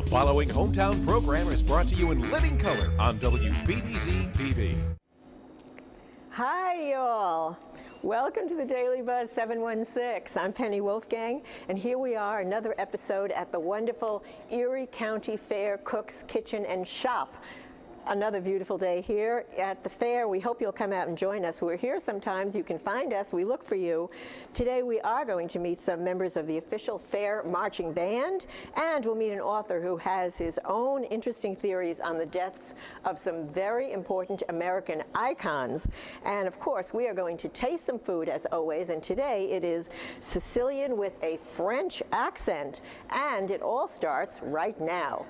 The following hometown program is brought to you in living color on WBBZ-TV. Hi, y'all. Welcome to the Daily Buzz 716. I'm Penny Wolfgang, and here we are, another episode at the wonderful Erie County Fair Cook's Kitchen and Shop. Another beautiful day here at the fair. We hope you'll come out and join us. We're here sometimes. You can find us. We look for you. Today we are going to meet some members of the official fair marching band, and we'll meet an author who has his own interesting theories on the deaths of some very important American icons. And of course, we are going to taste some food as always, and today it is Sicilian with a French accent, and it all starts right now.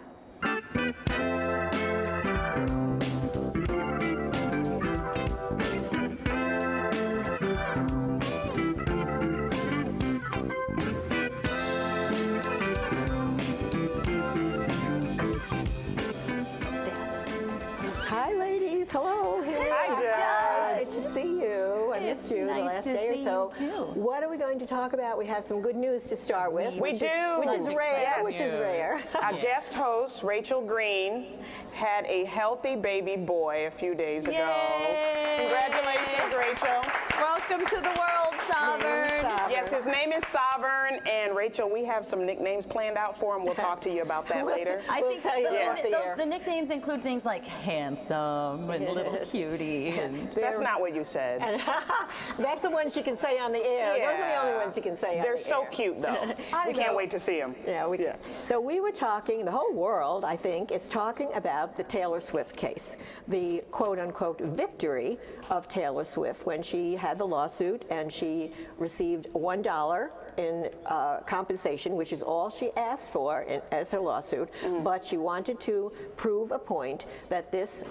Hi, ladies. Hello. Hi, Jen. Good to see you. I missed you the last day or so. What are we going to talk about? We have some good news to start with. We do. Which is rare. Yes. Which is rare. Our guest host, Rachel Green, had a healthy baby boy a few days ago. Yay. Congratulations, Rachel. Welcome to the world, Sovereign. Yes, his name is Sovereign, and Rachel, we have some nicknames planned out for him. We'll talk to you about that later. I think tell you off the air. the nicknames include things like handsome and little cutie. And That's not what you said. That's the one she can say on the air. Those are the only ones she can say on the air. They're so cute, though. We can't wait to see them. Yeah, we can. So we were talking, the whole world, I think, is talking about the Taylor Swift case, the quote-unquote victory of Taylor Swift when she had the lawsuit and she received $1 in compensation, which is all she asked for as her lawsuit, but she wanted to prove a point that this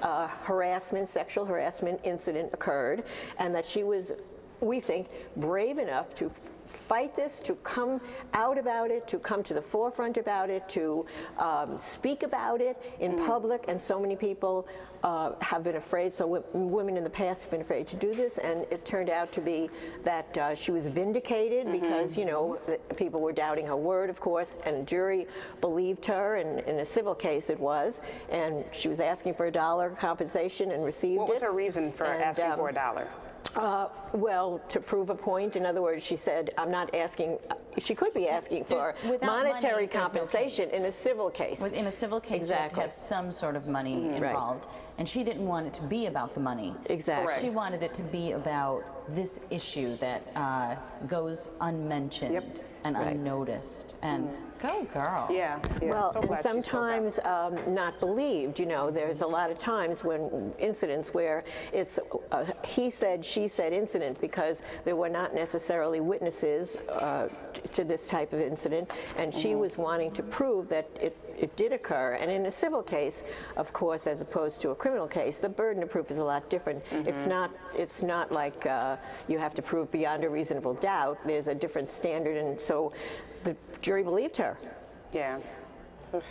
sexual harassment incident occurred, and that she was, we think, brave enough to fight this, to come out about it, to come to the forefront about it, to speak about it in public, and so many people have been afraid. So women in the past have been afraid to do this, and it turned out to be that she was vindicated because, you know, people were doubting her word, of course, and a jury believed her, and in a civil case it was, and she was asking for $1 compensation and received it. What was her reason for asking for $1? Well, to prove a point. In other words, she said, I'm not asking, she could be asking for monetary compensation in a civil case. In a civil case, you have to have some sort of money involved. And she didn't want it to be about the money. Exactly. She wanted it to be about this issue that goes unmentioned and unnoticed. And go girl. Yeah. Well, So and glad she spoke sometimes not believed. You know, there's a lot of times when incidents where it's he said, she said incident because there were not necessarily witnesses to this type of incident, and she was wanting to prove that it did occur. And in a civil case, of course, as opposed to a criminal case, the burden of proof is a lot different. It's not like you have to prove beyond a reasonable doubt. There's a different standard, and so the jury believed her. Yeah. Well,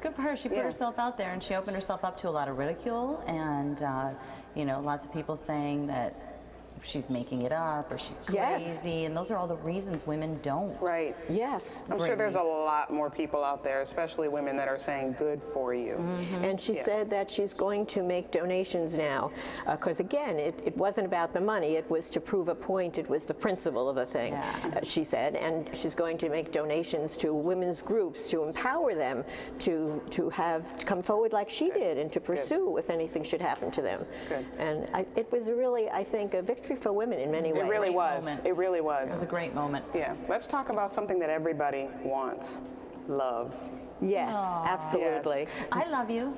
good for her. She put herself out there, and she opened herself up to a lot of ridicule, and you know, lots of people saying that she's making it up or she's crazy, and those are all the reasons women don't. Right. Yes. I'm sure there's a lot more people out there, especially women, that are saying good for you. And she said that she's going to make donations now, because again, it wasn't about the money, it was to prove a point, it was the principle of the thing, she said, and she's going to make donations to women's groups to empower them to come forward like she did and to pursue if anything should happen to them. And it was really, I think, a victory for women in many ways. It really was. It really was. It was a great moment. Yeah. Let's talk about something that everybody wants. Love. Yes, absolutely. Yes. I love you.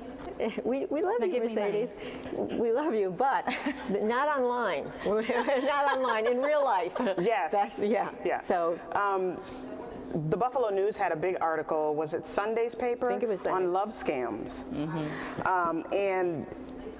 We love you, Mercedes. We love you, but not online. Not online, in real life. Yes. So. The Buffalo News had a big article, was it Sunday's paper? I think it was Sunday. On love scams. And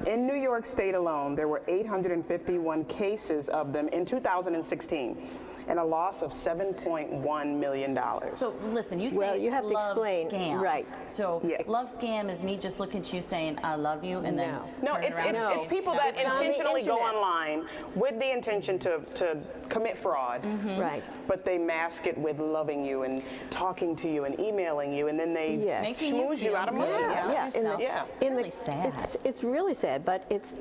in New York State alone, there were 851 cases of them in 2016. and a loss of $7.1 million. So listen, you say Well, you have to love explain, scam. right. So Yeah. love scam is me just looking at you saying, I love you, and then No, turn it's, around. it's, it's people that It's on the intentionally go internet. online with the intention to commit fraud, Right. but they mask it with loving you and talking to you and emailing you, and then they Yes. Making you schmooze you feel out of money. good about Yeah, yourself. Yeah. It's really sad. It's really sad, but it's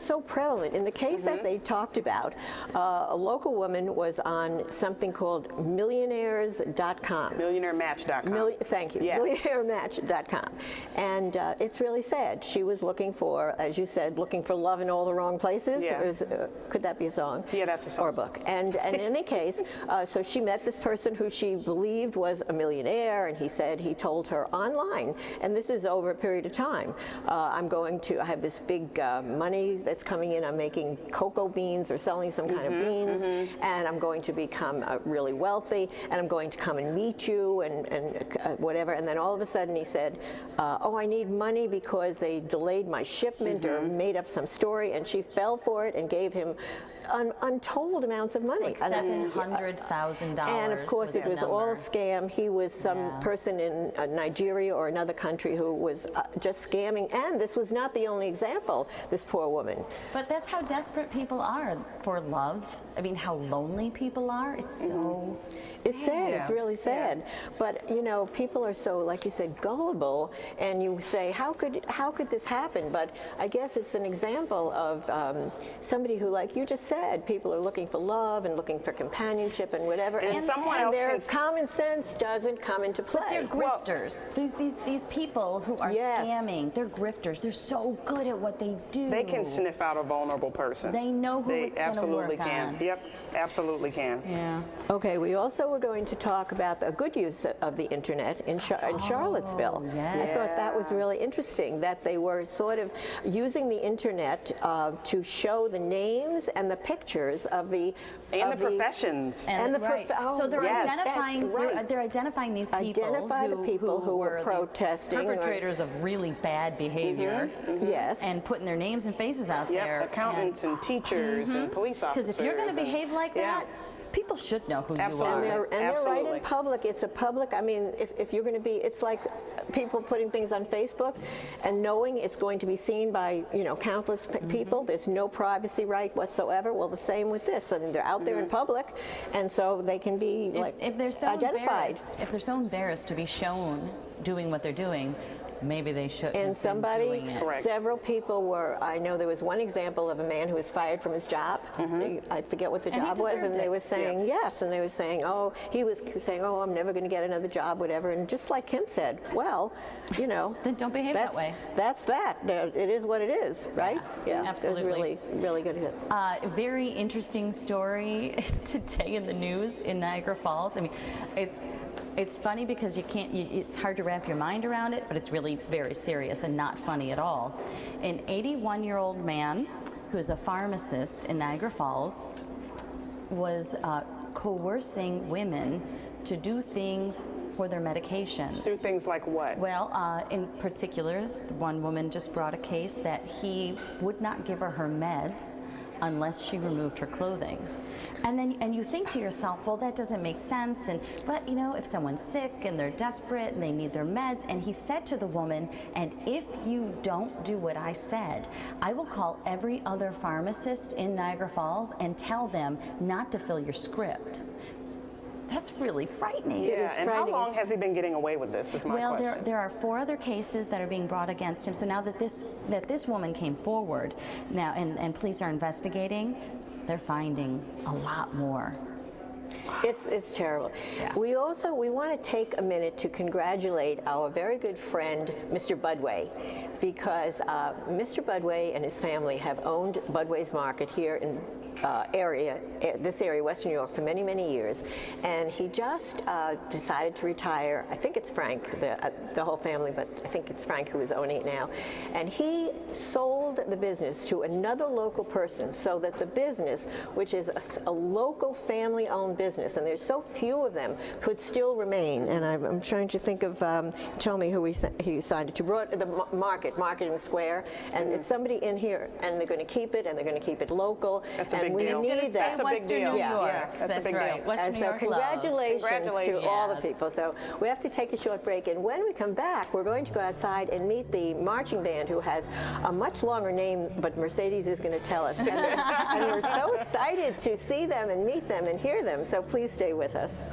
so prevalent. In the case that they talked about, a local woman was on something called millionaires.com. MillionaireMatch.com. Thank you. Yeah. Millionairematch.com. And it's really sad. She was looking for, as you said, looking for love in all the wrong places. Yeah. Could that be a song? Yeah, that's a song. Or a book. And in any case, so she met this person who she believed was a millionaire, and he told her online, and this is over a period of time, I have this big money that's coming in, I'm making cocoa beans or selling some kind of beans, and I'm going to become really wealthy, and I'm going to come and meet you, and whatever. And then all of a sudden he said, oh, I need money because they delayed my shipment or made up some story, and she fell for it and gave him untold amounts of money. Like $700,000. And of course, it was all a scam. He was some person in Nigeria or another country who was just scamming. And this was not the only example, this poor woman. But that's how desperate people are for love. I mean, how lonely people are. It's so It's sad. Yeah. It's really sad. But you know, people are so, like you said, gullible, and you say, how could this happen? But I guess it's an example of somebody who, like you just said, people are looking for love and looking for companionship and whatever, And someone else their can common sense doesn't come into play. They're grifters. These people who are scamming, they're grifters. They're so good at what they do. They can sniff out a vulnerable person. They know who it's going to work absolutely can. on. Yep, absolutely can. Yeah. Okay, we also were going to talk about the good use of the internet in Charlottesville. yes. I thought that was really interesting, that they were sort of using the internet to show the names and the pictures of the professions. And the right. So they're yes, identifying that's right. they're identifying these people Identify the people who were these protesting or- perpetrators of really bad behavior, Yes. and putting their names and faces out there. Yep, accountants and teachers and police officers. Because if you're going to behave like that, people should know who Absolutely. you are. And they're right in Absolutely. public. It's a public, I mean, if you're going to be, it's like people putting things on Facebook and knowing it's going to be seen by, countless people. There's no privacy right whatsoever. Well, the same with this. I mean, they're out there in public, and so they can be If they're so identified. if they're so embarrassed to be shown doing what they're doing, maybe they shouldn't And have been doing it. Correct. several people were, I know there was one example of a man who was fired from his job. I forget what the And he job was, and deserved they it. were saying yes, and they were saying, he was saying, I'm never going to get another job, whatever. And just like Kim said, well, Then don't behave that way. That's that. It is what it is, right? Yeah, absolutely. It was really, really good. Very interesting story today in the news in Niagara Falls. I mean, it's funny because it's hard to wrap your mind around it, but it's really very serious and not funny at all. An 81-year-old man who's a pharmacist in Niagara Falls was coercing women to do things for their medication. Do things like what? Well, in particular, one woman just brought a case that he would not give her meds unless she removed her clothing. And you think to yourself, well, that doesn't make sense. But if someone's sick and they're desperate and they need their meds, and he said to the woman, and if you don't do what I said, I will call every other pharmacist in Niagara Falls and tell them not to fill your script. That's really frightening. Yeah, and how frightening. long has he been getting away with this, is my Well, question. there are 4 other cases that are being brought against him. So now that this woman came forward, now and police are investigating, they're finding a lot more. It's terrible. Yeah. We want to take a minute to congratulate our very good friend, Mr. Budway, because Mr. Budway and his family have owned Budway's Market here in this area, Western New York, for many, many years. And he just decided to retire. I think it's Frank, the whole family, but I think it's Frank who is owning it now. And he sold sold the business to another local person so that the business, which is a local family-owned business, and there's so few of them, could still remain. And I'm trying to think of, tell me who he signed it to, brought the Marketing Square, and it's somebody in here, and they're going to keep it, and they're going to keep it local. That's a and big we deal. need that. That's a big deal. Yeah. That's a big right. deal. Western And New so York congratulations to all the Yes. people. So we have to take a short break, and when we come back, we're going to go outside and meet the marching band, who has a much longer name, but Mercedes is going to tell us. And we're so excited to see them and meet them and hear them, so please stay with us.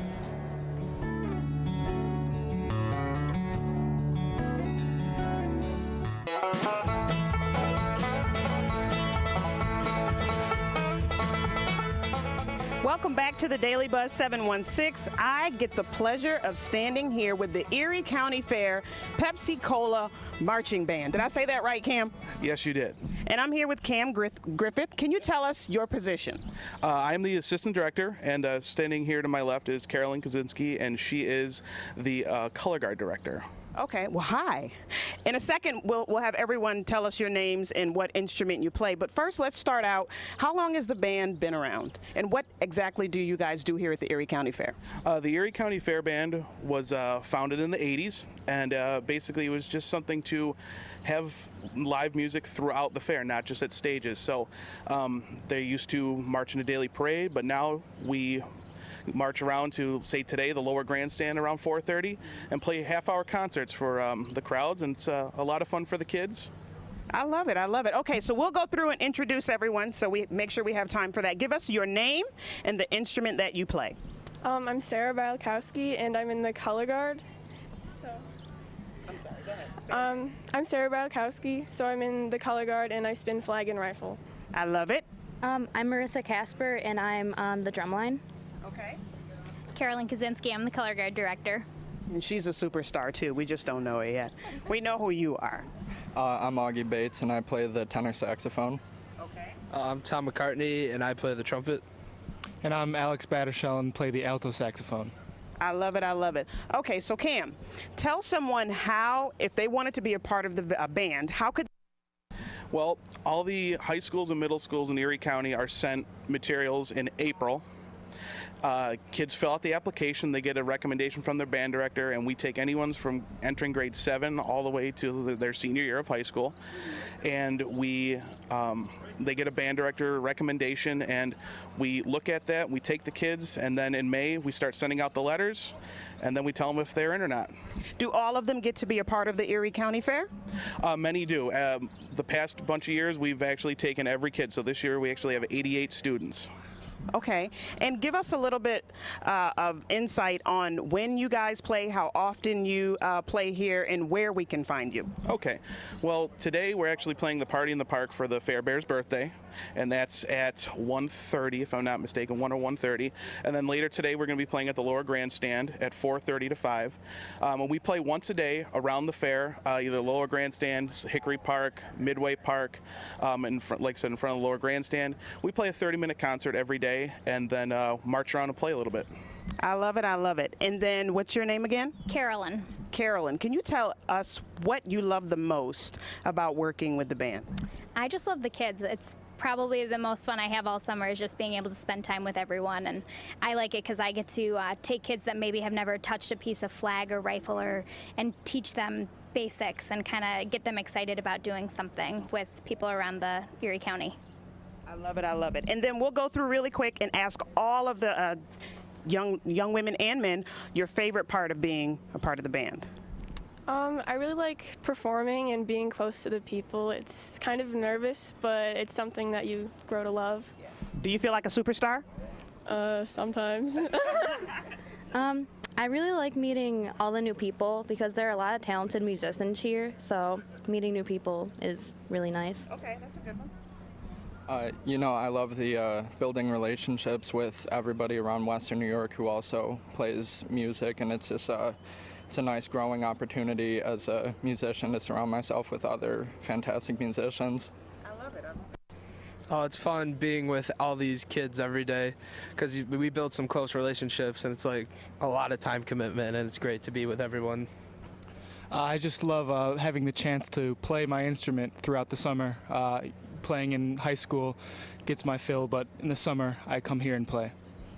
Welcome back to the Daily Buzz 716. I get the pleasure of standing here with the Erie County Fair Pepsi Cola Marching Band. Did I say that right, Cam? Yes, you did. And I'm here with Cam Griffith. Can you tell us your position? I'm the assistant director, and standing here to my left is Carolyn Kaczynski, and she is the color guard director. Okay, well, hi. In a second, we'll have everyone tell us your names and what instrument you play. But first, let's start out. How long has the band been around? And what exactly do you guys do here at the Erie County Fair? The Erie County Fair Band was founded in the 80s, and basically it was just something to have live music throughout the fair, not just at stages. So they used to march in a daily parade, but now we march around to, say today, the lower grandstand around 4:30 and play half-hour concerts for the crowds, and it's a lot of fun for the kids. I love it. I love it. Okay, so we'll go through and introduce everyone, so we make sure we have time for that. Give us your name and the instrument that you play. I'm Sarah Bialkowski, and I'm in the color guard. I'm sorry, go ahead. I'm Sarah Bialkowski, so I'm in the color guard, and I spin flag and rifle. I love it. I'm Marissa Casper, and I'm on the drum line. Okay. Carolyn Kaczynski, I'm the color guard director. And she's a superstar, too. We just don't know it yet. We know who you are. I'm Augie Bates, and I play the tenor saxophone. Okay. I'm Tom McCartney, and I play the trumpet. And I'm Alex Battershell and play the alto saxophone. I love it. I love it. Okay, so Cam, tell someone how, if they wanted to be a part of the band, how could... Well, all the high schools and middle schools in Erie County are sent materials in April. Kids fill out the application, they get a recommendation from their band director, and we take anyone's from entering grade 7 all the way to their senior year of high school. And they get a band director recommendation, and we look at that, we take the kids, and then in May we start sending out the letters, and then we tell them if they're in or not. Do all of them get to be a part of the Erie County Fair? Many do. The past bunch of years we've actually taken every kid, so this year we actually have 88 students. Okay, and give us a little bit of insight on when you guys play, how often you play here, and where we can find you. Okay, well today we're actually playing the Party in the Park for the Fair Bear's birthday, and that's at 1:30 if I'm not mistaken, 1 or 1:30. And then later today we're going to be playing at the lower grandstand at 4:30 to 5. And we play once a day around the fair, either lower grandstand, Hickory Park, Midway Park, in front, like I said, in front of the lower grandstand. We play a 30-minute concert every day, and then march around and play a little bit. I love it. I love it. And then what's your name again? Carolyn. Carolyn, can you tell us what you love the most about working with the band? I just love the kids. It's probably the most fun I have all summer is just being able to spend time with everyone, and I like it because I get to take kids that maybe have never touched a piece of flag or rifle and teach them basics and kind of get them excited about doing something with people around the Erie County. I love it. I love it. And then we'll go through really quick and ask all of the young women and men your favorite part of being a part of the band. I really like performing and being close to the people. It's kind of nervous, but it's something that you grow to love. Do you feel like a superstar? Sometimes. I really like meeting all the new people because there are a lot of talented musicians here, so meeting new people is really nice. Okay, that's a good one. I love the building relationships with everybody around Western New York who also plays music, and it's just it's a nice growing opportunity as a musician to surround myself with other fantastic musicians. I love it. Oh, it's fun being with all these kids every day because we build some close relationships, and it's like a lot of time commitment, and it's great to be with everyone. I just love having the chance to play my instrument throughout the summer. Playing in high school gets my fill, but in the summer I come here and play.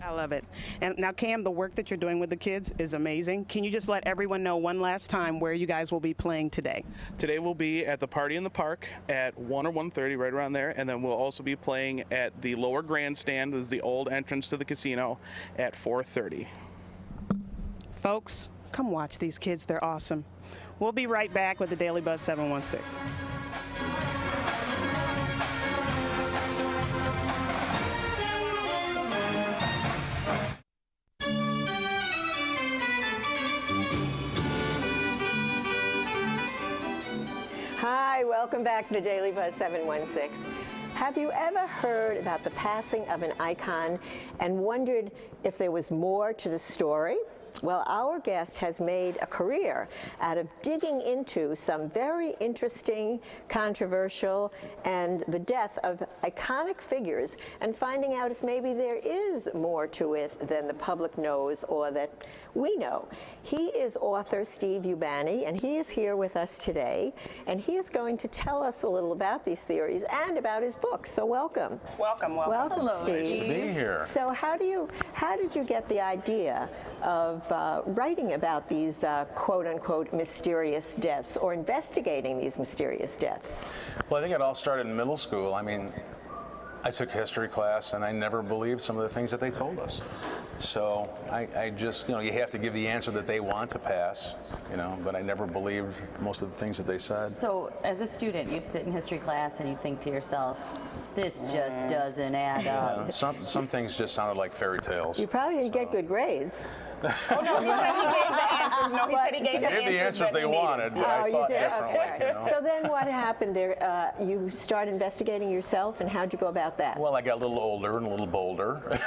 I love it. And now, Cam, the work that you're doing with the kids is amazing. Can you just let everyone know one last time where you guys will be playing today? Today we'll be at the Party in the Park at 1 or 1:30, right around there, and then we'll also be playing at the lower grandstand, is the old entrance to the casino, at 4:30. Folks, come watch these kids. They're awesome. We'll be right back with the Daily Buzz 716. Hi, welcome back to the Daily Buzz 716. Have you ever heard about the passing of an icon and wondered if there was more to the story? Well, our guest has made a career out of digging into some very interesting, controversial, and the death of iconic figures and finding out if maybe there is more to it than the public knows or that we know. He is author Steve Ubani, and he is here with us today, and he is going to tell us a little about these theories and about his book. So welcome. Welcome, welcome. Welcome, Hello, Steve. Nice to be here. So how did you get the idea of writing about these quote-unquote mysterious deaths or investigating these mysterious deaths? Well, I think it all started in middle school. I mean, I took history class and I never believed some of the things that they told us. So I just, you have to give the answer that they want to pass, but I never believed most of the things that they said. So as a student, you'd sit in history class and you'd think to yourself, this just doesn't add up. Yeah, some things just sounded like fairy tales. You probably didn't get good grades. Oh, no, he said he gave the answers. No, he said he gave the answers they wanted, but I thought differently. Okay. So then what happened there? You started investigating yourself, and how'd you go about that? Well, I got a little older and a little bolder.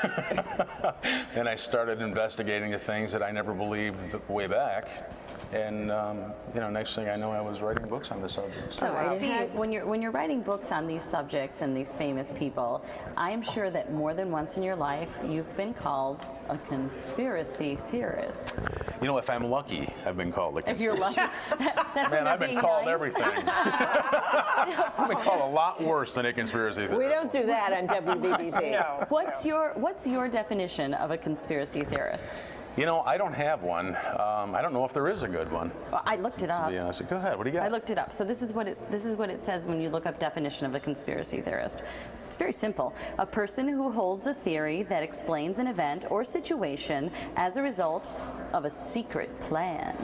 And I started investigating the things that I never believed way back. And next thing I know, I was writing books on the subject. So, Steve, when you're writing books on these subjects and these famous people, I am sure that more than once in your life you've been called a conspiracy theorist. If I'm lucky, I've been called a conspiracy. If you're lucky, that's Man, when I've been called nice. Everything. I've been called a lot worse than a conspiracy theorist. We don't do that on WBBZ. No. What's your definition of a conspiracy theorist? I don't have one. I don't know if there is a good one. Well, I looked it up. To be honest, go ahead. What do you got? I looked it up. So this is what it says when you look up definition of a conspiracy theorist. It's very simple. A person who holds a theory that explains an event or situation as a result of a secret plan.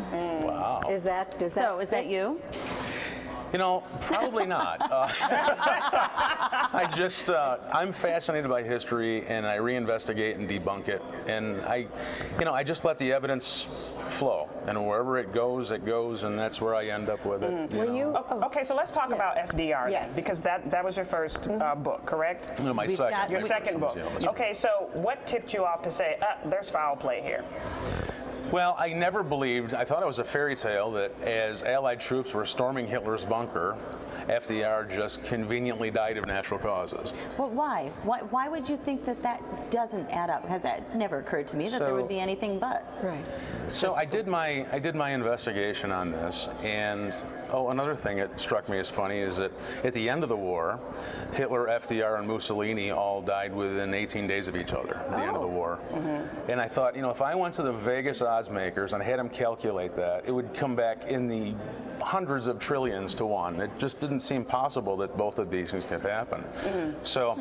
Wow. Is that you? Probably not. I'm fascinated by history, and I reinvestigate and debunk it, and I just let the evidence flow, and wherever it goes, and that's where I end up with it. Okay, so let's talk about FDR Yes. then, because that was your first book, correct? No, my second. Your second book. Okay, so what tipped you off to say, there's foul play here? Well, I never believed, I thought it was a fairy tale that as Allied troops were storming Hitler's bunker, FDR just conveniently died of natural causes. Well, why? Why would you think that doesn't add up? Has that never occurred to me that there would be anything but? Right. So I did my investigation on this, and another thing that struck me as funny is that at the end of the war, Hitler, FDR, and Mussolini all died within 18 days of each other at the end of the war. Mm-hmm. And I thought, if I went to the Vegas odds makers and had them calculate that, it would come back in the hundreds of trillions to one. It just didn't seem possible that both of these things could happen. Mm-hmm. So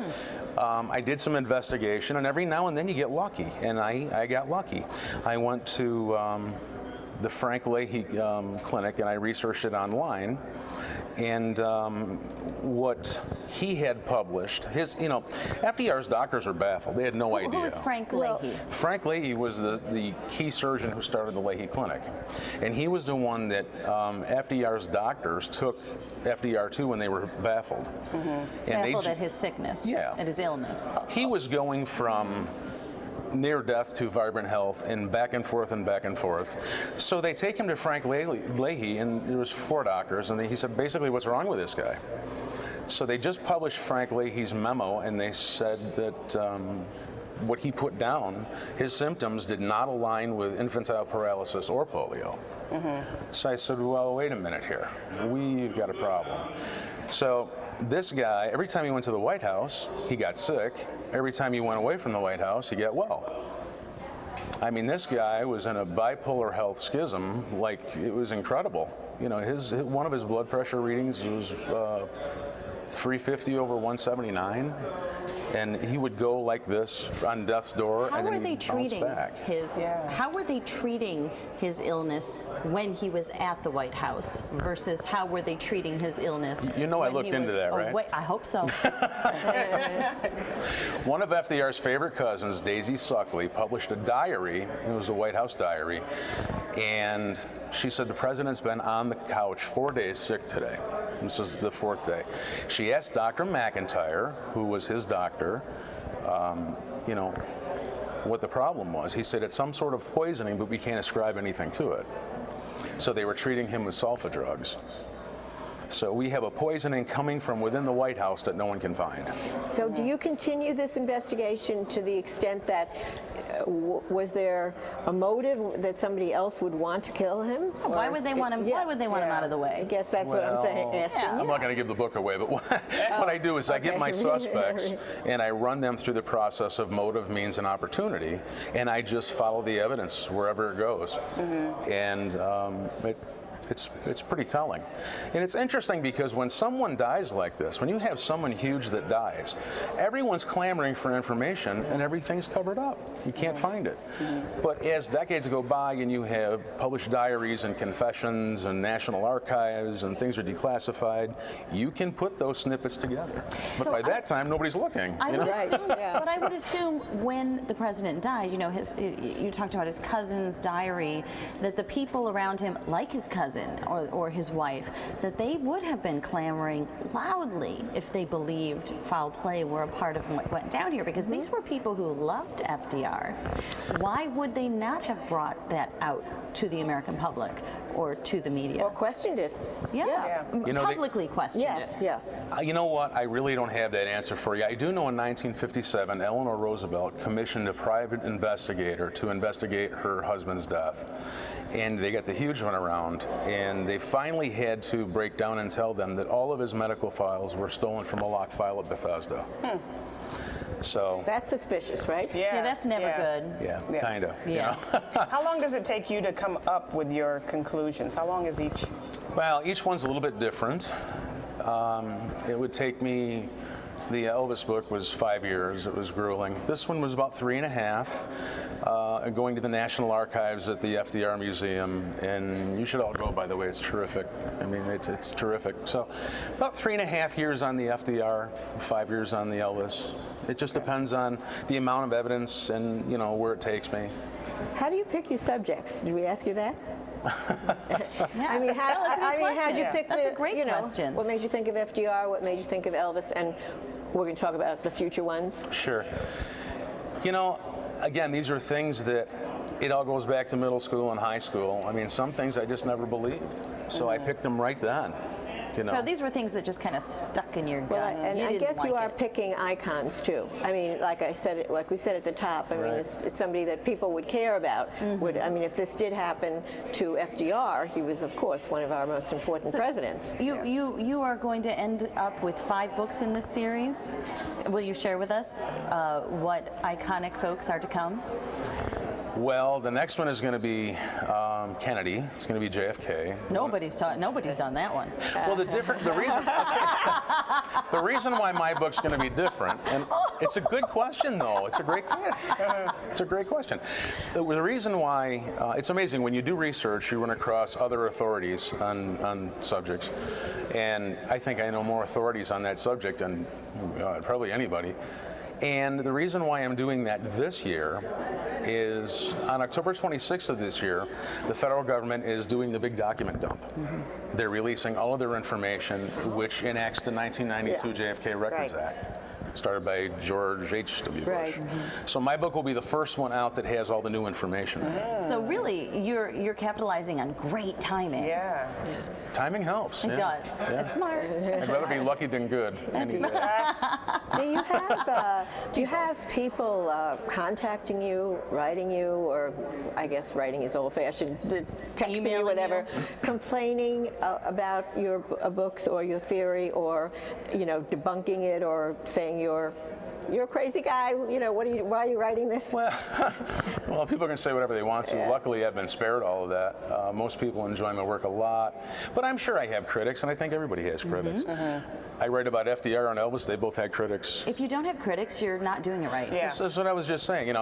I did some investigation, and every now and then you get lucky, and I got lucky. I went to the Frank Leahy clinic, and I researched it online. And what he had published, FDR's doctors were baffled. They had no idea. Who was Frank Leahy? Frank Leahy was the key surgeon who started the Leahy Clinic. And he was the one that FDR's doctors took FDR to when they were baffled. Mm-hmm. And baffled at his sickness, at his illness. He was going from near death to vibrant health and back and forth and back and forth. So they take him to Frank Leahy, and there was 4 doctors, and he said, basically, what's wrong with this guy? So they just published Frank Leahy's memo, and they said that what he put down, his symptoms did not align with infantile paralysis or polio. So I said, well, wait a minute here. We've got a problem. So this guy, every time he went to the White House, he got sick. Every time he went away from the White House, he got well. I mean, this guy was in a bipolar health schism, like it was incredible. You know, one of his blood pressure readings was 350 over 179, and he would go like this on death's door, How and then were they he'd bounce treating back. How were they treating his illness when he was at the White House versus how were they treating his illness? You know, I when looked he into was that, right? away? I hope so. One of FDR's favorite cousins, Daisy Suckley, published a diary. It was a White House diary, and she said the president's been on the couch 4 days sick today. This is the 4th day. She asked Dr. McIntyre, who was his doctor, you know, what the problem was. He said it's some sort of poisoning, but we can't ascribe anything to it. So they were treating him with sulfa drugs. So we have a poisoning coming from within the White House that no one can find. So do you continue this investigation to the extent that was there a motive that somebody else would want to kill him? Why would they want him? Why would they want him out of the way? I guess that's what I'm saying. Asking. I'm not going to give the book away, but what I do is I get my suspects and I run them through the process of motive, means, and opportunity, and I just follow the evidence wherever it goes. And it's pretty telling. And it's interesting because when someone dies like this, when you have someone huge that dies, everyone's clamoring for information and everything's covered up. You can't find it. But as decades go by and you have published diaries and confessions and National Archives and things are declassified, you can put those snippets together. But So by that time, nobody's looking. I you would know? assume, but I would assume when the president died, you know, you talked about his cousin's diary, that the people around him, like his cousin or his wife, that they would have been clamoring loudly if they believed foul play were a part of what went down here, because these were people who loved FDR. Why would they not have brought that out to the American public or to the media? Or questioned it. Yes, You know, publicly questioned Yes, it. yeah. You know what? I really don't have that answer for you. I do know in 1957, Eleanor Roosevelt commissioned a private investigator to investigate her husband's death. And they got the huge one around, and they finally had to break down and tell them that all of his medical files were stolen from a locked file at Bethesda. So That's suspicious, right? Yeah, that's never good. yeah, kind of. Yeah. How long does it take you to come up with your conclusions? How long is each? Well, each one's a little bit different. It would take me, the Elvis book was 5 years. It was grueling. This one was about 3.5. Going to the National Archives at the FDR Museum, and you should all go, by the way. It's terrific. I mean, it's terrific. So about 3.5 years on the FDR, 5 years on the Elvis. It just depends on the amount of evidence and, you know, where it takes me. How do you pick your subjects? Did we ask you that? I mean, that's a good how'd you question. pick That's the, a great you know, question. What made you think of FDR? What made you think of Elvis? And we're going to talk about the future ones. Sure. You know, again, these are things that it all goes back to middle school and high school. I mean, some things I just never believed. So I picked them right then. You know. So these were things that just kind of stuck in your Well, gut. and You I didn't guess you like are it. picking icons too. I mean, like we said at the top. I mean, it's somebody that people would care about. I mean, if this did happen to FDR, he was, of course, one of our most important presidents. You are going to end up with 5 books in this series. Will you share with us what iconic folks are to come? Well, the next one is going to be Kennedy. It's going to be JFK. Nobody's done that one. Well, the reason why my book's going to be different, and it's a good question though. It's a great question. The reason why it's amazing when you do research, you run across other authorities on subjects, and I think I know more authorities on that subject than probably anybody. And the reason why I'm doing that this year is on October 26th of this year, the federal government is doing the big document dump. They're releasing all of their information, which enacts the 1992 JFK Records Act. started by George H.W. Bush. Right. So my book will be the first one out that has all the new information. So really, you're capitalizing on great timing. Yeah. Timing helps. It yeah. does. Yeah. It's smart. I'd rather be lucky than good. any day. Do you have people contacting you, writing you, or I guess writing is old-fashioned, texting you, whatever, complaining about your books or your theory, or debunking it, or saying you're a crazy guy, why are you writing this? Well, people can say whatever they want to. Yeah. Luckily, I've been spared all of that. Most people enjoy my work a lot. But I'm sure I have critics, and I think everybody has critics. I write about FDR and Elvis. They both had critics. If you don't have critics, you're not doing it right. Yeah. That's what I was just saying.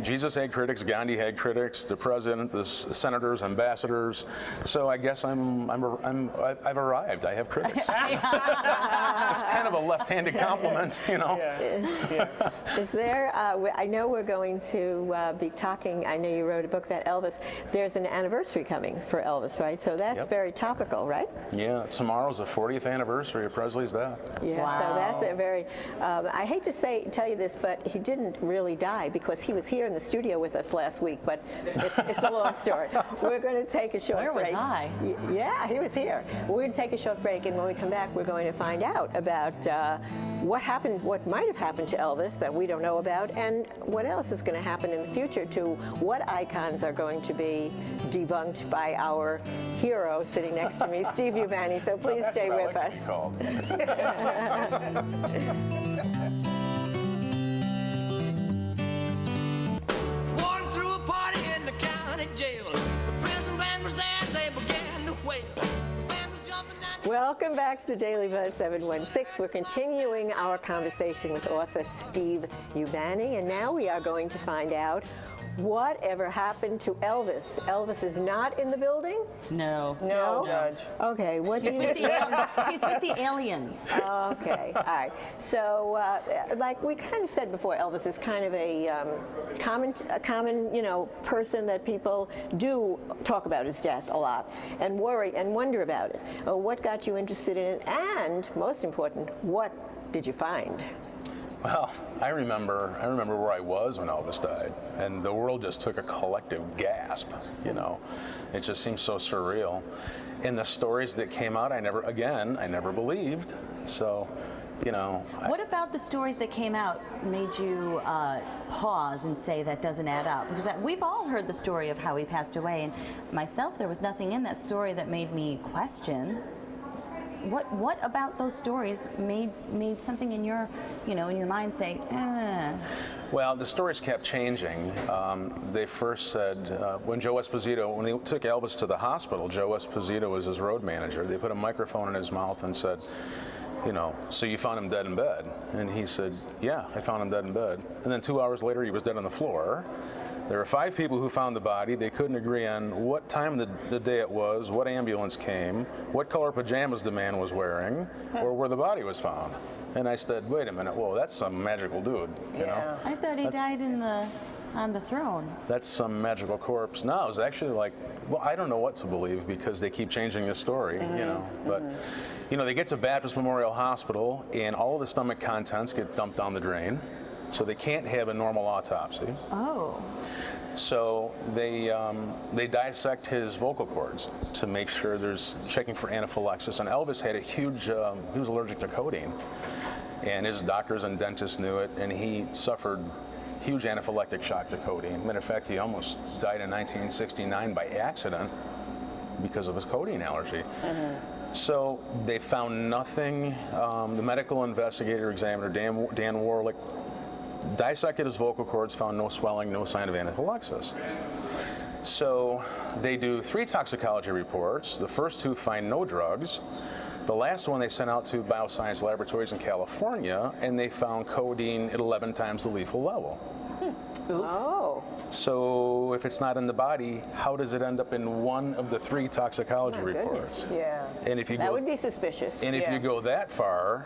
Jesus had critics, Gandhi had critics, the president, the senators, ambassadors. So I guess I've arrived. I have critics. It's kind of a left-handed compliment, Yeah. Is there, I know we're going to be talking, I know you wrote a book about Elvis. There's an anniversary coming for Elvis, right? So that's very topical, right? Yeah, tomorrow's the 40th anniversary of Presley's death. Yeah, Wow. so that's a very, I hate to tell you this, but he didn't really die because he was here in the studio with us last week, but it's a long story. We're going to take a short break. Where was I? Yeah, he was here. We're going to take a short break, and when we come back, we're going to find out about what happened, what might have happened to Elvis that we don't know about, and what else is going to happen in the future to what icons are going to be debunked by our hero sitting next to me, Steve Ubani. So please stay with us. Walking through a party in the county jail. The prison band was there, they began to wail. The band was jumping down. Welcome back to the Daily Buzz 716. We're continuing our conversation with author Steve Ubani, and now we are going to find out whatever happened to Elvis. Elvis is not in the building? No. No? Judge. Okay, what do He's you... with the aliens. Okay, all right. So, like we kind of said before, Elvis is kind of a common, person that people do talk about his death a lot and worry and wonder about it. What got you interested in it? And most important, what did you find? Well, I remember where I was when Elvis died, and the world just took a collective gasp. It just seems so surreal. And the stories that came out, I never believed. So, What about the stories that came out made you pause and say that doesn't add up? Because we've all heard the story of how he passed away, and myself, there was nothing in that story that made me question. What about those stories made something in your mind say, Well, the stories kept changing. They first said when Joe Esposito, when they took Elvis to the hospital, Joe Esposito was his road manager. They put a microphone in his mouth and said, so you found him dead in bed? And he said, yeah, I found him dead in bed. And then 2 hours later, he was dead on the floor. There were 5 people who found the body. They couldn't agree on what time of the day it was, what ambulance came, what color pajamas the man was wearing, or where the body was found. And I said, wait a minute, whoa, that's some magical dude, I thought he died on the throne. That's some magical corpse. No, it was actually I don't know what to believe because they keep changing the story, But, they get to Baptist Memorial Hospital and all of the stomach contents get dumped down the drain. So they can't have a normal autopsy. Oh. So they dissect his vocal cords to make sure checking for anaphylaxis. And Elvis had a huge, he was allergic to codeine. And his doctors and dentists knew it, and he suffered huge anaphylactic shock to codeine. Matter of fact, he almost died in 1969 by accident because of his codeine allergy. So they found nothing. The medical investigator examiner, Dan Warlick, dissected his vocal cords, found no swelling, no sign of anaphylaxis. So they do 3 toxicology reports. The first 2 find no drugs. The last one they sent out to bioscience laboratories in California, and they found codeine at 11 times the lethal level. Oops. Oh. So if it's not in the body, how does it end up in one of the 3 toxicology reports? Goodness. Yeah. And if you that would be suspicious. And if you go that far,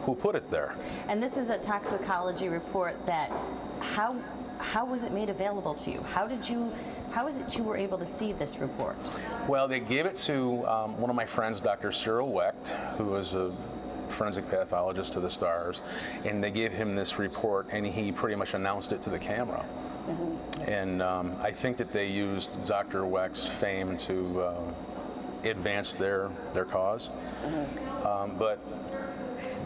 who put it there? And this is a toxicology report that, how was it made available to you? How is it you were able to see this report? Well, they gave it to one of my friends, Dr. Cyril Wecht, who was a forensic pathologist to the stars, and they gave him this report, and he pretty much announced it to the camera. And I think that they used Dr. Weck's fame to advance their cause.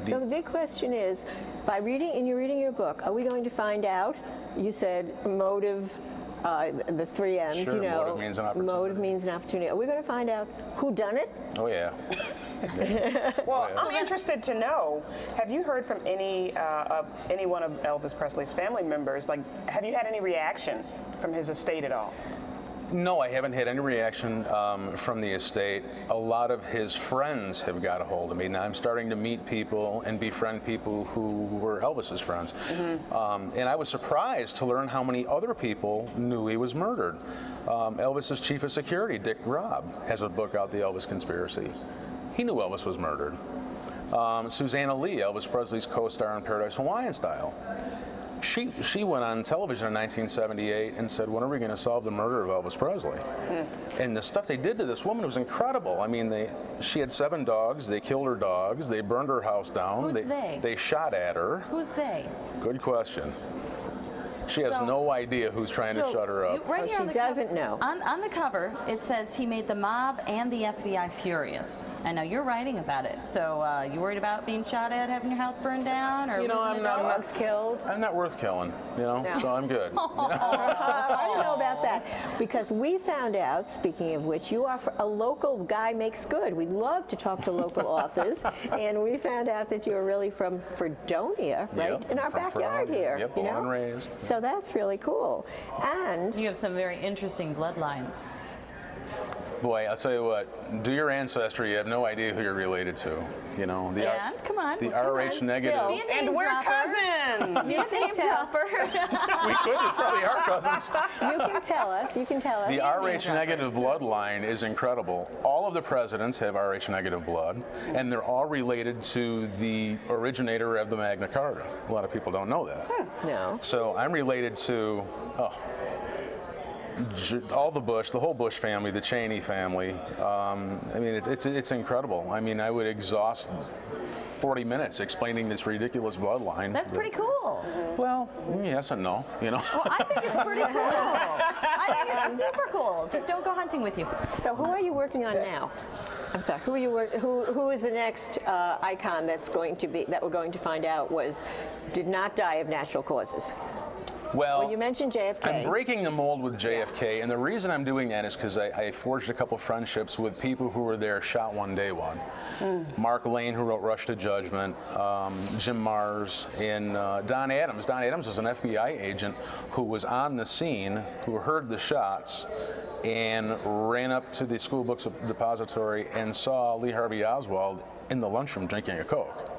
So the big question is, by reading your book, are we going to find out? You said motive, the 3 M's. Sure, you know, motive means an opportunity. Motive means an opportunity. Are we going to find out who done it? Oh yeah. Well, I'm interested to know, have you heard from any one of Elvis Presley's family members? Like, have you had any reaction from his estate at all? No, I haven't had any reaction from the estate. A lot of his friends have got a hold of me. Now I'm starting to meet people and befriend people who were Elvis's friends. And I was surprised to learn how many other people knew he was murdered. Elvis's chief of security, Dick Grobb, has a book out, The Elvis Conspiracy. He knew Elvis was murdered. Susanna Lee, Elvis Presley's co-star in Paradise Hawaiian Style. She went on television in 1978 and said, when are we going to solve the murder of Elvis Presley? And the stuff they did to this woman was incredible. I mean, she had 7 dogs. They killed her dogs. They burned her house down. Who's they? They shot at her. Who's they? Good question. She has no idea who's trying to shut her up. Right here she doesn't know. On the cover, it says he made the mob and the FBI furious. I know you're writing about it. So you worried about being shot at, having your house burned down, or I'm not killed. I'm not worth killing, no. So I'm good. I don't know about that, because we found out, speaking of which, you are a local guy makes good. We love to talk to local authors, and we found out that you're really from Fredonia, right? Yep, in our from backyard Fredonia. here. Yep, born and raised. So that's really cool. And you have some very interesting bloodlines. Boy, I'll tell you what, do your ancestry, you have no idea who you're related to. Come on. The RH negative. And we're cousins. Be a name dropper. We could, probably are cousins. You can tell us. The RH negative bloodline is incredible. All of the presidents have RH negative blood, and they're all related to the originator of the Magna Carta. A lot of people don't know that. No. So I'm related to all the whole Bush family, the Cheney family. I mean, it's incredible. I mean, I would exhaust 40 minutes explaining this ridiculous bloodline. That's pretty cool. Well, yes and no, Well, I think it's pretty cool. I think it's super cool. Just don't go hunting with you. So who are you working on now? I'm sorry. Who is the next icon that we're going to find out did not die of natural causes? Well, you mentioned JFK. I'm breaking the mold with JFK, and the reason I'm doing that is because I forged a couple friendships with people who were there shot one day one. Mark Lane, who wrote Rush to Judgment, Jim Mars, and Don Adams. Don Adams was an FBI agent who was on the scene, who heard the shots, and ran up to the school books depository and saw Lee Harvey Oswald in the lunchroom drinking a Coke.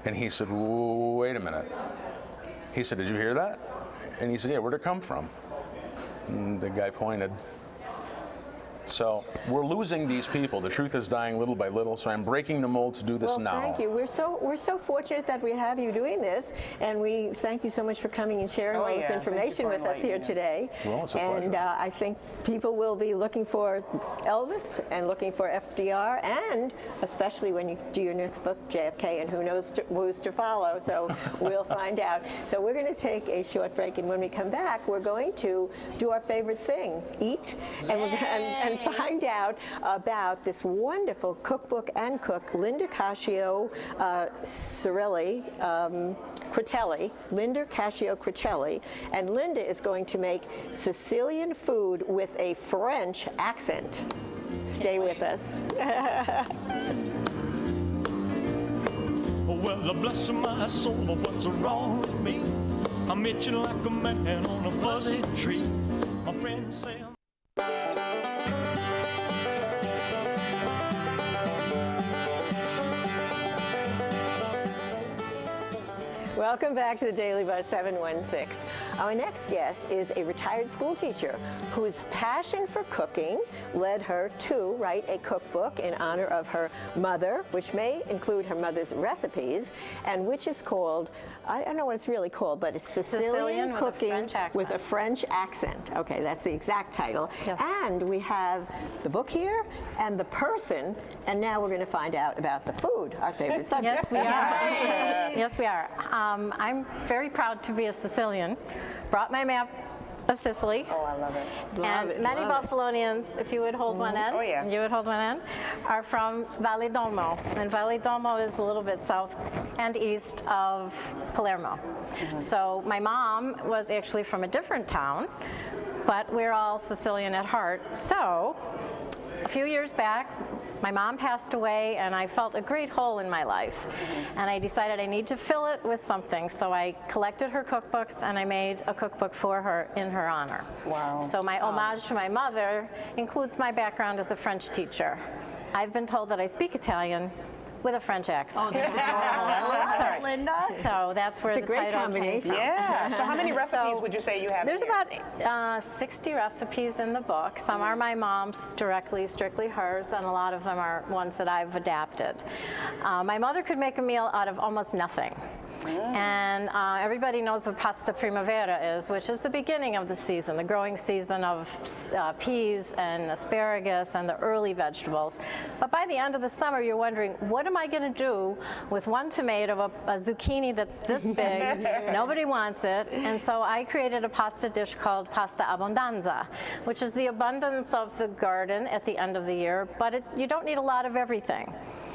And he said, wait a minute. He said, did you hear that? And he said, yeah, where'd it come from? And the guy pointed. So we're losing these people. The truth is dying little by little, so I'm breaking the mold to do this now. Thank you. We're so fortunate that we have you doing this, and we thank you so much for coming and sharing all this information with us here today. Well, it's a pleasure. And I think people will be looking for Elvis and looking for FDR, and especially when you do your next book, JFK, and who knows who's to follow, so we'll find out. So we're going to take a short break, and when we come back, we're going to do our favorite thing, eat, and find out about this wonderful cookbook and cook, Linda Cascio Critelli, Linda Cascio Critelli, and Linda is going to make Sicilian food with a French accent. Stay with us. Well, bless my soul, what's wrong with me? I'm itching like a man on a fuzzy tree. My friends say Welcome back to the Daily Buzz 716. Our next guest is a retired school teacher whose passion for cooking led her to write a cookbook in honor of her mother, which may include her mother's recipes, and which is called, I don't know what it's really called, but it's Sicilian Cooking with a French Accent. Okay, that's the exact title. Yes. And we have the book here and the person, and now we're going to find out about the food, our favorite subject. Yes, we are. Yes, we are. I'm very proud to be a Sicilian. Brought my map of Sicily. Oh, I love it. And many Buffalonians, if you would hold one end, you would hold one end, are from Valle d'Olmo. And Valle d'Olmo is a little bit south and east of Palermo. So my mom was actually from a different town, but we're all Sicilian at heart. So a few years back, my mom passed away, and I felt a great hole in my life. And I decided I need to fill it with something. So I collected her cookbooks, and I made a cookbook for her in her honor. Wow. So my homage to my mother includes my background as a French teacher. I've been told that I speak Italian with a French accent. Oh, that's adorable. Sorry. Linda. So that's where It's a the great title combination. came from. Yeah. So how many recipes would you say you have? There's here? about 60 recipes in the book. Some are my mom's directly, strictly hers, and a lot of them are ones that I've adapted. My mother could make a meal out of almost nothing. And everybody knows what pasta primavera is, which is the beginning of the season, the growing season of peas and asparagus and the early vegetables. But by the end of the summer, you're wondering, what am I going to do with one tomato, a zucchini that's this big? Nobody wants it. And so I created a pasta dish called pasta abbondanza, which is the abundance of the garden at the end of the year, but you don't need a lot of everything.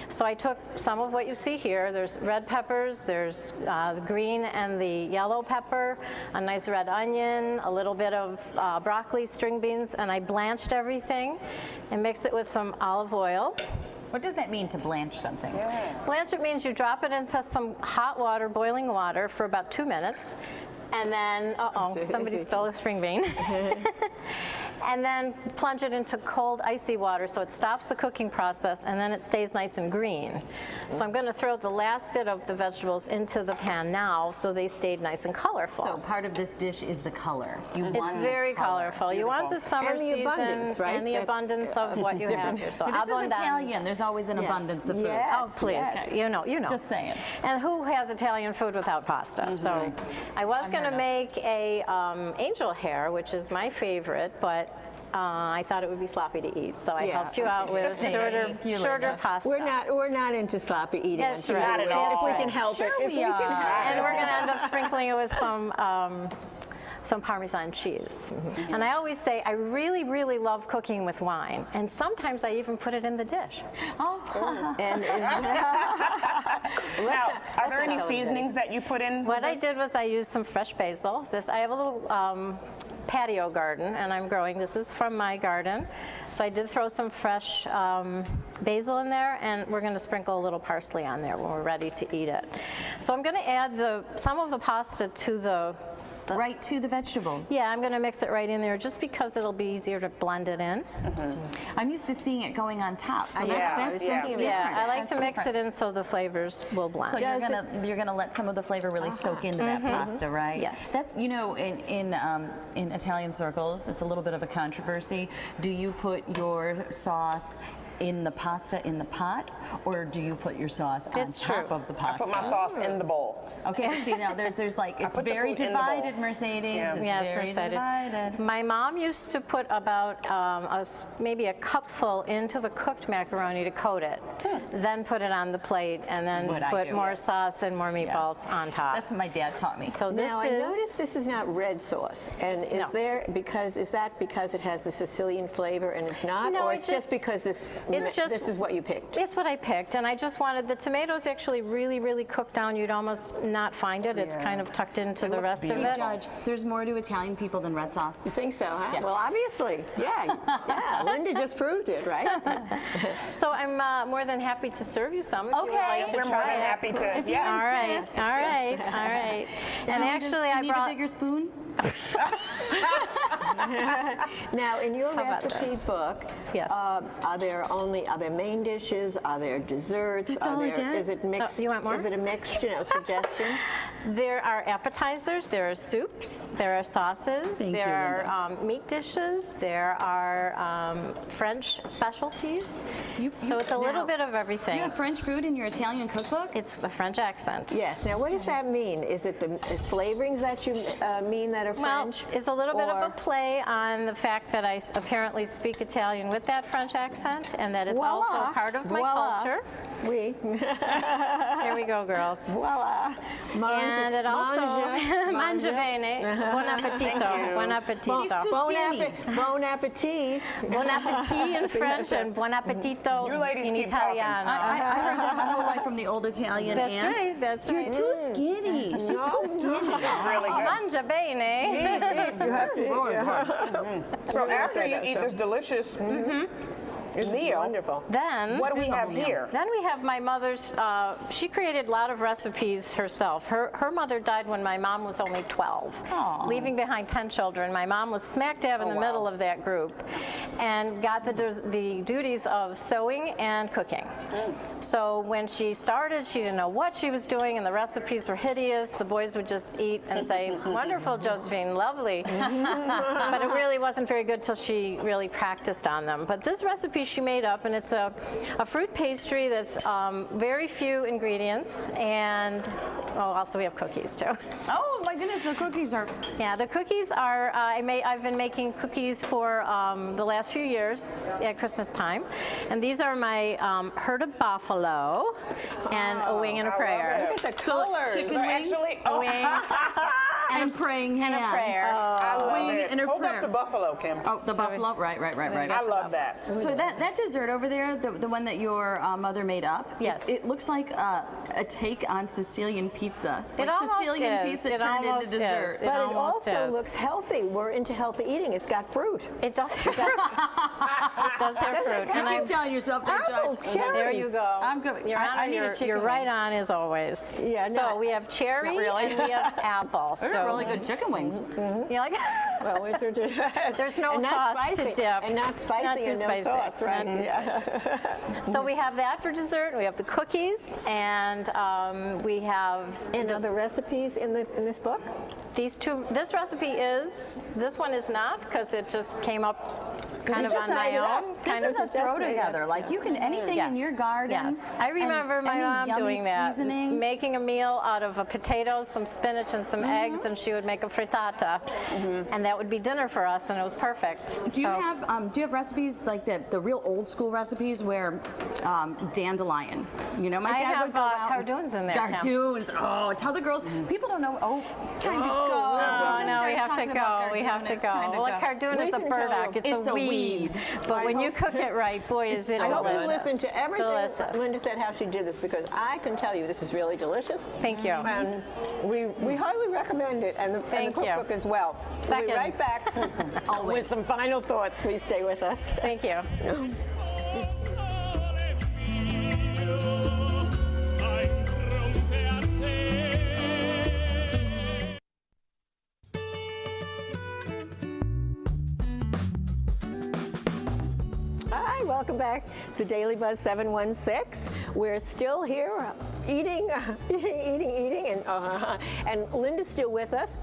So I took some of what you see here. There's red peppers, there's the green and the yellow pepper, a nice red onion, a little bit of broccoli, string beans, and I blanched everything and mixed it with some olive oil. What does that mean to blanch something? Blanch it means you drop it into some hot water, boiling water, for about 2 minutes. And then, somebody stole a string bean. And then plunge it into cold, icy water so it stops the cooking process, and then it stays nice and green. So I'm going to throw the last bit of the vegetables into the pan now so they stayed nice and colorful. So part of this dish is the color. It's very colorful. You want the summer And the season abundance, right? and the abundance of what you have here. So But this is Italian. There's always an abundance of food. Yes. Oh, please. Yes. You know. Just saying. And who has Italian food without pasta? So I was going to make a angel hair, which is my favorite, but I thought it would be sloppy to eat, so I helped you out with shorter pasta. We're not into sloppy eating. That's on right. TV. If we can help it. If we can help it. And we're going to end up sprinkling it with some Parmesan cheese. And I always say I really, really love cooking with wine, and sometimes I even put it in the dish. And Now, are there any seasonings that you put in? What I did was I used some fresh basil. I have a little patio garden, and I'm growing. This is from my garden. So I did throw some fresh basil in there, and we're going to sprinkle a little parsley on there when we're ready to eat it. So I'm going to add some of the pasta to the right to the vegetables. Yeah, I'm going to mix it right in there just because it'll be easier to blend it in. I'm used to seeing it going on top, so that's different. Yeah, I like to mix it in so the flavors will blend. So you're gonna let some of the flavor really soak into that pasta, right? Yes. That's, you know, in Italian circles, it's a little bit of a controversy. Do you put your sauce in the pasta in the pot, or do you put your sauce on top of the pasta? I put my sauce in the bowl. Okay, see now there's like, it's very divided, Mercedes. Yeah. It's Yes, very Mercedes. divided. My mom used to put about maybe a cupful into the cooked macaroni to coat it, then put it on the plate, and then put more sauce and more meatballs on top. That's what my dad taught me. So this now I noticed this is not red sauce, and is that because it has the Sicilian flavor and it's not, No, or it's just because this is what you picked? It's what I picked, and I just wanted the tomatoes actually really, really cooked down. You'd almost not find it. It's kind of tucked into the rest of it. Judge, there's more to Italian people than red sauce. You think so, huh? Yeah. Well, obviously, yeah. Linda just proved it, right? So I'm more than happy to serve you some if you would like to we're try more than it. happy to. If you All right, insist. all right. And actually, I I brought a bigger spoon. Now, in your about recipe book, Yes. are there main dishes? Are there desserts? That's all I get. Is it mixed? you want more? Is it a mixed, suggestion? There are appetizers, there are soups, there are sauces, there are meat dishes, there are French specialties. So it's a little bit of everything. You have French food in your Italian cookbook? It's a French accent. Yes. Now, what does that mean? Is it the flavorings that you mean that are French? Well, it's a little bit of a play on the fact that I apparently speak Italian with that French accent, and that it's also part of my culture. Oui. Here we go, girls. Voila. And it also mangia bene. Buon appetito. Buon appetito. Bon appetit. Bon appetit in French and buon appetito in Italiano. I heard that my whole life from the old Italian That's aunt. right. That's right. You're too skinny. She's too skinny. It's really good. Mangia bene. You have to. So after you eat this delicious meal, wonderful. Then what do we have here? Then we have my mother's. She created a lot of recipes herself. Her mother died when my mom was only 12, leaving behind 10 children. My mom was smack dab in the middle of that group, and got the duties of sewing and cooking. So when she started, she didn't know what she was doing, and the recipes were hideous. The boys would just eat and say, "Wonderful, Josephine, lovely," but it really wasn't very good till she really practiced on them. But this recipe she made up, and it's a fruit pastry that's very few ingredients, and also we have cookies too. Oh my goodness, the cookies are. Yeah, the cookies are. I've been making cookies for the last few years at Christmas time, and these are my herd of buffalo and a wing and a prayer. Look at the colors. Chicken So wings, actually, A wing and praying hands. and a prayer. I love wing it. and a Hold prayer. up the buffalo, Kim. Oh, the buffalo. Right. I love that. So that dessert over there, the one that your mother made up, Yes. it looks like a take on Sicilian pizza. It Like almost Sicilian is. pizza It turned almost into dessert. is. But it almost also is. looks healthy. We're into healthy eating. It's got fruit. It does have fruit. It does have fruit. You keep telling yourself that, Apples, Judge. cherries. There you go. I'm good. Your I Honor, need a chicken you're right wing. on as always. Yeah, So no, we have cherry not really. and we have apple. They're So really good chicken wings. you like? Well, There's no and not sauce spicy. to dip. And not spicy Not too and no spicy. sauce, right? Not too Yeah. So we have that for dessert. We have the cookies, and we have And other recipes in this book? these two. This recipe is. This one is not, because it just came up kind of on my own. This is a throw together. Like you can anything in your garden. Yes, I remember my any mom yummy doing that, seasonings. making a meal out of potatoes, some spinach, and some eggs, and she would make a frittata, and that would be dinner for us, and it was perfect. Do you have recipes like the real old school recipes where dandelion? You know, my I dad have would go out cartoons in there. Cartoons. Oh, tell the girls. People don't know. Oh, it's time to go. Oh, just no, we started have to talking go. about We have to cartoon. It's time go. Well, a cartoon is a burdock. It's a weed. But when you cook it right, boy, is it I hope you delicious. listen to everything Delicious. Linda said how she did this, because I can tell you this is really delicious. Thank you. And we highly recommend it, and the Thank you. cookbook as well. We'll Second. be right back with some final thoughts. Please stay with us. Thank you. Hi, welcome back to Daily Buzz 716. We're still here eating, and Linda's still with us.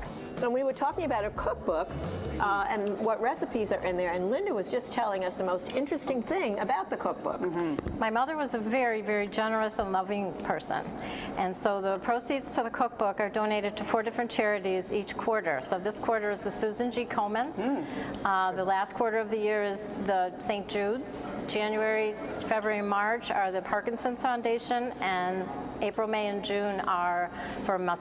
And we were talking about a cookbook and what recipes are in there. And Linda was just telling us the most interesting thing about the cookbook. My mother was a very, very generous and loving person. And so the proceeds to the cookbook are donated to 4 different charities each quarter. So this quarter is the Susan G. Komen. The last quarter of the year is the St. Jude's. January, February, March are the Parkinson's Foundation, and April, May, and June are for MS,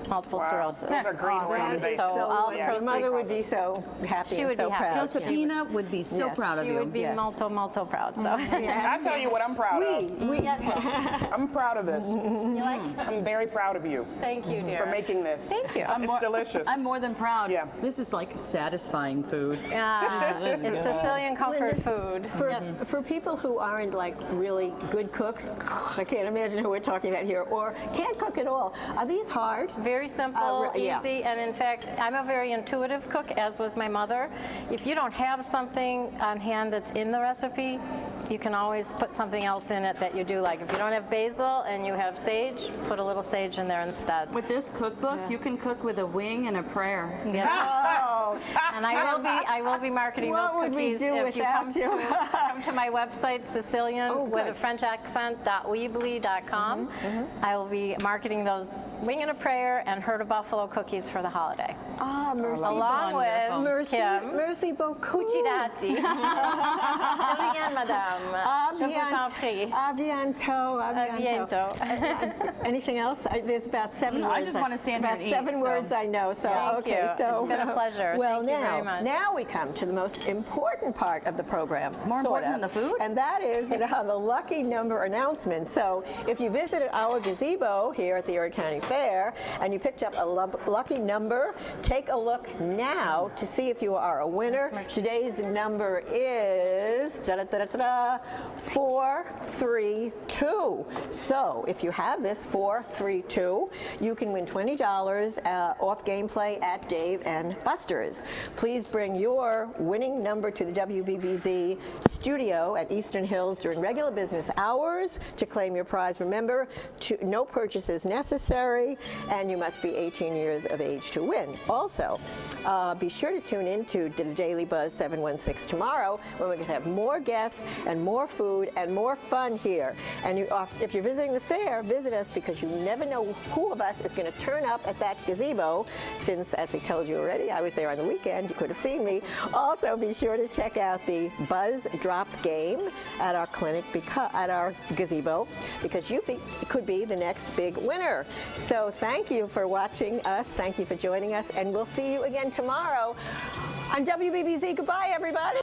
multiple sclerosis. Those are great organizations. So all the Your proceeds. mother would be so happy She and would so be happy. proud. Josephina would be so proud of She you. would be molto proud. So I tell you what I'm proud of. yes, I'm proud of this. you like? I'm very proud of you Thank you, dear. for making this. Thank you. It's delicious. I'm more than proud. Yeah. This is like satisfying food. It's Sicilian comfort food. For people who aren't like really good cooks, I can't imagine who we're talking about here, or can't cook at all. Are these hard? Very simple, yeah. easy, and in fact, I'm a very intuitive cook, as was my mother. If you don't have something on hand that's in the recipe, you can always put something else in it that you do like. If you don't have basil and you have sage, put a little sage in there instead. With this cookbook, you can cook with a wing and a prayer. Yes. Oh. And I will be marketing those What would we cookies do if you come without you? come to my website, Sicilian with a French accent.weebly.com. I will be marketing those wing and a prayer and herd of buffalo cookies for the holiday. Ah, merci. Along with Kim. Merci beaucoup. Cucinati. De rien, madame. Je vous en prie. A bientôt. A bientôt. Anything else? There's about 7 words. I just want to stand here and eat. About 7 words I know. So Thank okay. you. So it's been a pleasure. Well, Thank you very much. now we come to the most important part of the program. More important than the food? And that is the lucky number announcement. So if you visited our gazebo here at the Erie County Fair and you picked up a lucky number, take a look now to see if you are a winner. Today's number is 432. So if you have this 432, you can win $20 off gameplay at Dave and Buster's. Please bring your winning number to the WBBZ studio at Eastern Hills during regular business hours to claim your prize. Remember, no purchases necessary, and you must be 18 years of age to win. Also, be sure to tune in to the Daily Buzz 716 tomorrow, when we're going to have more guests and more food and more fun here. And if you're visiting the fair, visit us, because you never know who of us is going to turn up at that gazebo, since, as I told you already, I was there on the weekend. You could have seen me. Also, be sure to check out the Buzz Drop game at our clinic, at our gazebo, because you could be the next big winner. So thank you for watching us. Thank you for joining us, and we'll see you again tomorrow on WBBZ. Goodbye, everybody.